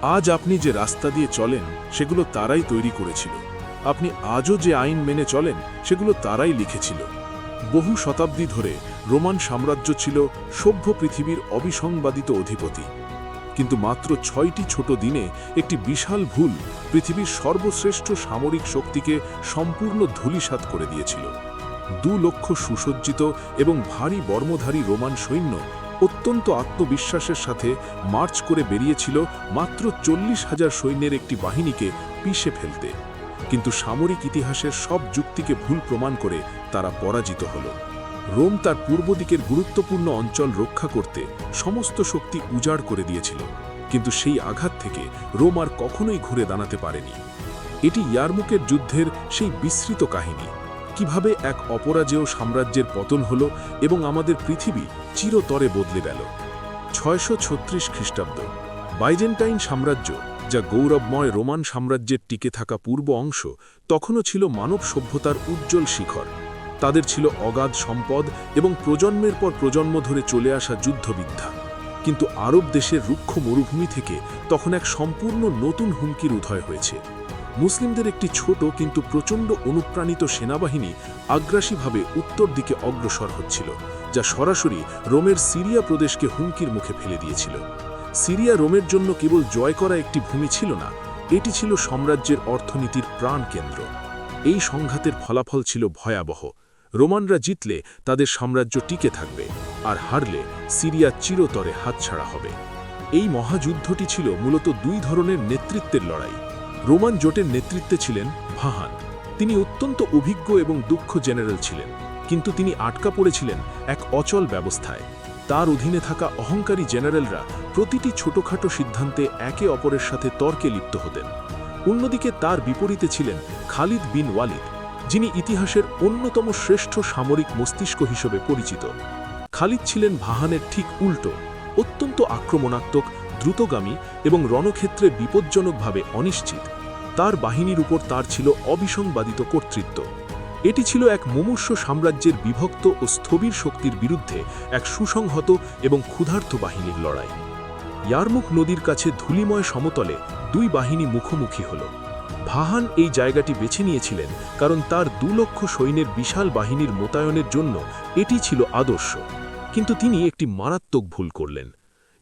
আজ আপনি যে রাস্তা দিয়ে চলেন সেগুলো তারাই তৈরি করেছিল। আপনি আজও যে আইন মেনে চলেন সেগুলো তারাই লিখেছিল। বহু শতাব্দী ধরে রোমান সাম্রাজ্য ছিল সভ্য পৃথিবীর অবিসংবাদিত অধিপতি। কিন্তু মাত্র ৬টি ছোট দিনে একটি বিশাল ভুল পৃথিবীর সর্বশ্রেষ্ঠ সামরিক শক্তিকে সম্পূর্ণ ধূলিসাৎ করে দিয়েছিল। ২ লক্ষ সুসজ্জিত এবং ভারী বর্মধারী রোমান সৈন্য অত্যন্ত আত্মবিশ্বাসের সাথে মার্চ করে বেরিয়েছিল মাত্র ৪০,০০০ সৈন্যের একটি বাহিনীকে পিষে ফেলতে। কিন্তু সামরিক ইতিহাসের সব যুক্তিকে ভুল প্রমাণ করে তারা পরাজিত হল। রোম তার পূর্ব দিকের গুরুত্বপূর্ণ অঞ্চল রক্ষা করতে সমস্ত শক্তি উজাড় করে দিয়েছিল, কিন্তু সেই আঘাত থেকে রোম আর কখনোই ঘুরে দাঁড়াতে পারেনি। এটি ইয়ারমুকের যুদ্ধের সেই বিস্মৃত কাহিনী, কিভাবে এক অপরাজেয় সাম্রাজ্যের পতন হল এবং আমাদের পৃথিবী চিরতরে বদলে গেল। ৬৩৬ খ্রিস্টাব্দ বাইজেন্টাইন সাম্রাজ্য, যা গৌরবময় রোমান সাম্রাজ্যের টিকে থাকা পূর্ব অংশ, তখনও ছিল মানব সভ্যতার উজ্জ্বল শিখর। তাদের ছিল অগাধ সম্পদ এবং প্রজন্মের পর প্রজন্ম ধরে চলে আসা যুদ্ধবিদ্যা। কিন্তু আরব দেশের রুক্ষ মরুভূমি থেকে তখন এক সম্পূর্ণ নতুন হুমকির উদয় হয়েছে। মুসলিমদের একটি ছোট কিন্তু প্রচণ্ড অনুপ্রাণিত সেনাবাহিনী আগ্রাসীভাবে উত্তর দিকে অগ্রসর হচ্ছিল, যা সরাসরি রোমের সিরিয়া প্রদেশকে হুমকির মুখে ফেলে দিয়েছিল। সিরিয়া রোমের জন্য কেবল জয় করা একটি ভূমি ছিল না, এটি ছিল সাম্রাজ্যের অর্থনীতির প্রাণকেন্দ্র। এই সংঘাতের ফলাফল ছিল ভয়াবহ। রোমানরা জিতলে তাদের সাম্রাজ্য টিকে থাকবে, আর হারলে সিরিয়া চিরতরে হাতছাড়া হবে। এই মহাযুদ্ধটি ছিল মূলত ২ ধরনের নেতৃত্বের লড়াই। রোমান জোটের নেতৃত্বে ছিলেন ভাহান। তিনি অত্যন্ত অভিজ্ঞ এবং দক্ষ জেনারেল ছিলেন, কিন্তু তিনি আটকা পড়েছিলেন এক অচল ব্যবস্থায়। তার অধীনে থাকা অহংকারী জেনারেলরা প্রতিটি ছোটখাটো সিদ্ধান্তে একে অপরের সাথে তর্কে লিপ্ত হতেন। অন্যদিকে তার বিপরীতে ছিলেন খালিদ বিন ওয়ালিদ, যিনি ইতিহাসের অন্যতম শ্রেষ্ঠ সামরিক মস্তিষ্ক হিসেবে পরিচিত। খালিদ ছিলেন ভাহানের ঠিক উল্টো, অত্যন্ত আক্রমণাত্মক, দ্রুতগামী এবং রণক্ষেত্রে বিপজ্জনকভাবে অনিশ্চিত। তার বাহিনীর উপর তার ছিল অবিসংবাদিত কর্তৃত্ব। এটি ছিল এক মুমূর্ষ সাম্রাজ্যের বিভক্ত ও স্থবির শক্তির বিরুদ্ধে এক সুসংহত এবং ক্ষুধার্ত বাহিনীর লড়াই। ইয়ারমুক নদীর কাছে ধূলিময় সমতলে ২ বাহিনী মুখোমুখি হল। ভাহান এই জায়গাটি বেছে নিয়েছিলেন কারণ তার ২ লক্ষ সৈন্যের বিশাল বাহিনীর মোতায়েনের জন্য এটি ছিল আদর্শ। কিন্তু তিনি একটি মারাত্মক ভুল করলেন।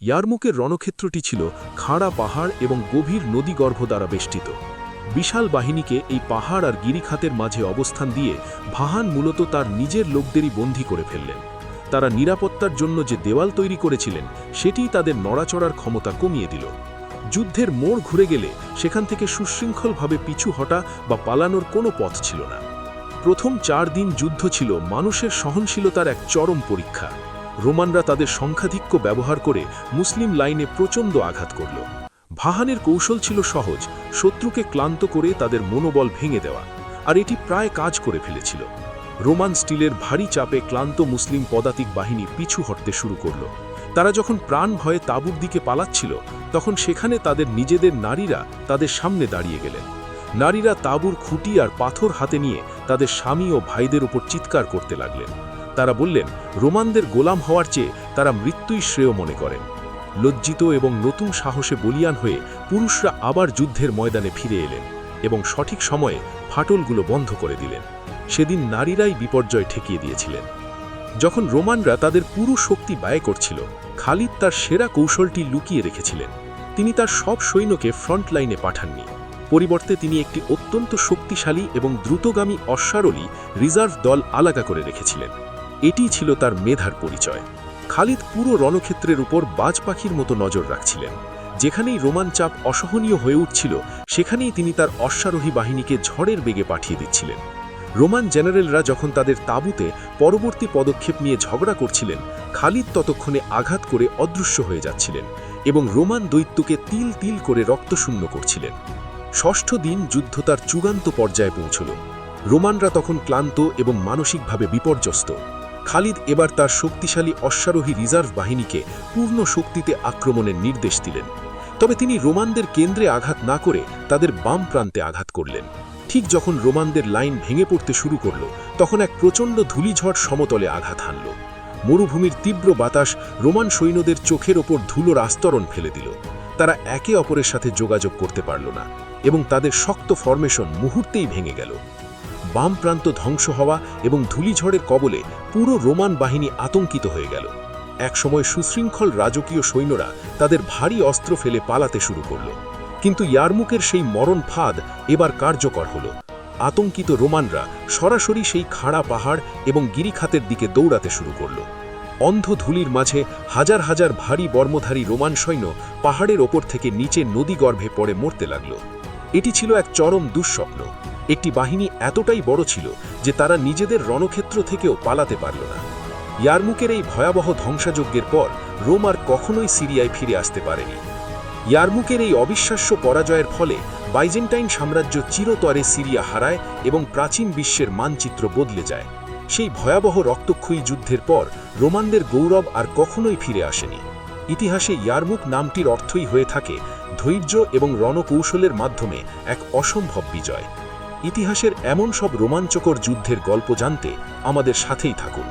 ইয়ারমুকের রণক্ষেত্রটি ছিল খাড়া পাহাড় এবং গভীর নদীগর্ভ দ্বারা বেষ্টিত। বিশাল বাহিনীকে এই পাহাড় আর গিরিখাতের মাঝে অবস্থান দিয়ে ভাহান মূলত তার নিজের লোকদেরই বন্দী করে ফেললেন। তারা নিরাপত্তার জন্য যে দেওয়াল তৈরি করেছিলেন সেটিই তাদের নড়াচড়ার ক্ষমতা কমিয়ে দিল। যুদ্ধের মোড় ঘুরে গেলে সেখান থেকে সুশৃঙ্খলভাবে পিছু হটা বা পালানোর কোনো পথ ছিল না। প্রথম ৪ দিন যুদ্ধ ছিল মানুষের সহনশীলতার এক চরম পরীক্ষা। রোমানরা তাদের সংখ্যাধিক্য ব্যবহার করে মুসলিম লাইনে প্রচণ্ড আঘাত করল। ভাহানের কৌশল ছিল সহজ, শত্রুকে ক্লান্ত করে তাদের মনোবল ভেঙে দেওয়া, আর এটি প্রায় কাজ করে ফেলেছিল। রোমান স্টিলের ভারী চাপে ক্লান্ত মুসলিম পদাতিক বাহিনী পিছু হটতে শুরু করল। তারা যখন প্রাণ ভয়ে তাঁবুর দিকে পালাচ্ছিল, তখন সেখানে তাদের নিজেদের নারীরা তাদের সামনে দাঁড়িয়ে গেলেন। নারীরা তাঁবুর খুঁটি আর পাথর হাতে নিয়ে তাদের স্বামী ও ভাইদের উপর চিৎকার করতে লাগলেন। তারা বললেন, রোমানদের গোলাম হওয়ার চেয়ে তারা মৃত্যুই শ্রেয় মনে করেন। লজ্জিত এবং নতুন সাহসে বলিয়ান হয়ে পুরুষরা আবার যুদ্ধের ময়দানে ফিরে এলেন এবং সঠিক সময়ে ফাটলগুলো বন্ধ করে দিলেন। সেদিন নারীরাই বিপর্যয় ঠেকিয়ে দিয়েছিলেন। যখন রোমানরা তাদের পুরো শক্তি ব্যয় করছিল, খালিদ তার সেরা কৌশলটি লুকিয়ে রেখেছিলেন। তিনি তার সব সৈন্যকে ফ্রন্ট লাইনে পাঠাননি। পরিবর্তে তিনি একটি অত্যন্ত শক্তিশালী এবং দ্রুতগামী অশ্বারোহী রিজার্ভ দল আলাদা করে রেখেছিলেন। এটিই ছিল তার মেধার পরিচয়। খালিদ পুরো রণক্ষেত্রের উপর বাজ পাখির মতো নজর রাখছিলেন। যেখানেই রোমান চাপ অসহনীয় হয়ে উঠছিল, সেখানেই তিনি তার অশ্বারোহী বাহিনীকে ঝড়ের বেগে পাঠিয়ে দিচ্ছিলেন। রোমান জেনারেলরা যখন তাদের তাঁবুতে পরবর্তী পদক্ষেপ নিয়ে ঝগড়া করছিলেন, খালিদ ততক্ষণে আঘাত করে অদৃশ্য হয়ে যাচ্ছিলেন এবং রোমান দৈত্যকে তিল তিল করে রক্তশূন্য করছিলেন। ষষ্ঠ দিন যুদ্ধ তার চূড়ান্ত পর্যায়ে পৌঁছল। রোমানরা তখন ক্লান্ত এবং মানসিকভাবে বিপর্যস্ত। খালিদ এবার তার শক্তিশালী অশ্বারোহী রিজার্ভ বাহিনীকে পূর্ণ শক্তিতে আক্রমণের নির্দেশ দিলেন। তবে তিনি রোমানদের কেন্দ্রে আঘাত না করে তাদের বাম প্রান্তে আঘাত করলেন। ঠিক যখন রোমানদের লাইন ভেঙে পড়তে শুরু করল, তখন এক প্রচণ্ড ধূলিঝড় সমতলে আঘাত হানল। মরুভূমির তীব্র বাতাস রোমান সৈন্যদের চোখের ওপর ধুলোর আস্তরণ ফেলে দিল। তারা একে অপরের সাথে যোগাযোগ করতে পারল না এবং তাদের শক্ত ফরমেশন মুহূর্তেই ভেঙে গেল। বাম প্রান্ত ধ্বংস হওয়া এবং ধূলিঝড়ের কবলে পুরো রোমান বাহিনী আতঙ্কিত হয়ে গেল। একসময় সুশৃঙ্খল রাজকীয় সৈন্যরা তাদের ভারী অস্ত্র ফেলে পালাতে শুরু করল, কিন্তু ইয়ারমুকের সেই মরণ ফাঁদ এবার কার্যকর হল। আতঙ্কিত রোমানরা সরাসরি সেই খাড়া পাহাড় এবং গিরিখাতের দিকে দৌড়াতে শুরু করল। অন্ধ ধূলির মাঝে হাজার হাজার ভারী বর্মধারী রোমান সৈন্য পাহাড়ের ওপর থেকে নিচে নদীগর্ভে পড়ে মরতে লাগল। এটি ছিল এক চরম দুঃস্বপ্ন। একটি বাহিনী এতটাই বড় ছিল যে তারা নিজেদের রণক্ষেত্র থেকেও পালাতে পারল না। ইয়ারমুকের এই ভয়াবহ ধ্বংসযজ্ঞের পর রোম আর কখনোই সিরিয়ায় ফিরে আসতে পারেনি। ইয়ারমুকের এই অবিশ্বাস্য পরাজয়ের ফলে বাইজেন্টাইন সাম্রাজ্য চিরতরে সিরিয়া হারায় এবং প্রাচীন বিশ্বের মানচিত্র বদলে যায়। সেই ভয়াবহ রক্তক্ষয়ী যুদ্ধের পর রোমানদের গৌরব আর কখনোই ফিরে আসেনি। ইতিহাসে ইয়ারমুক নামটির অর্থই হয়ে থাকে ধৈর্য এবং রণকৌশলের মাধ্যমে এক অসম্ভব বিজয়। ইতিহাসের এমন সব রোমাঞ্চকর যুদ্ধের গল্প জানতে আমাদের সাথেই থাকুন।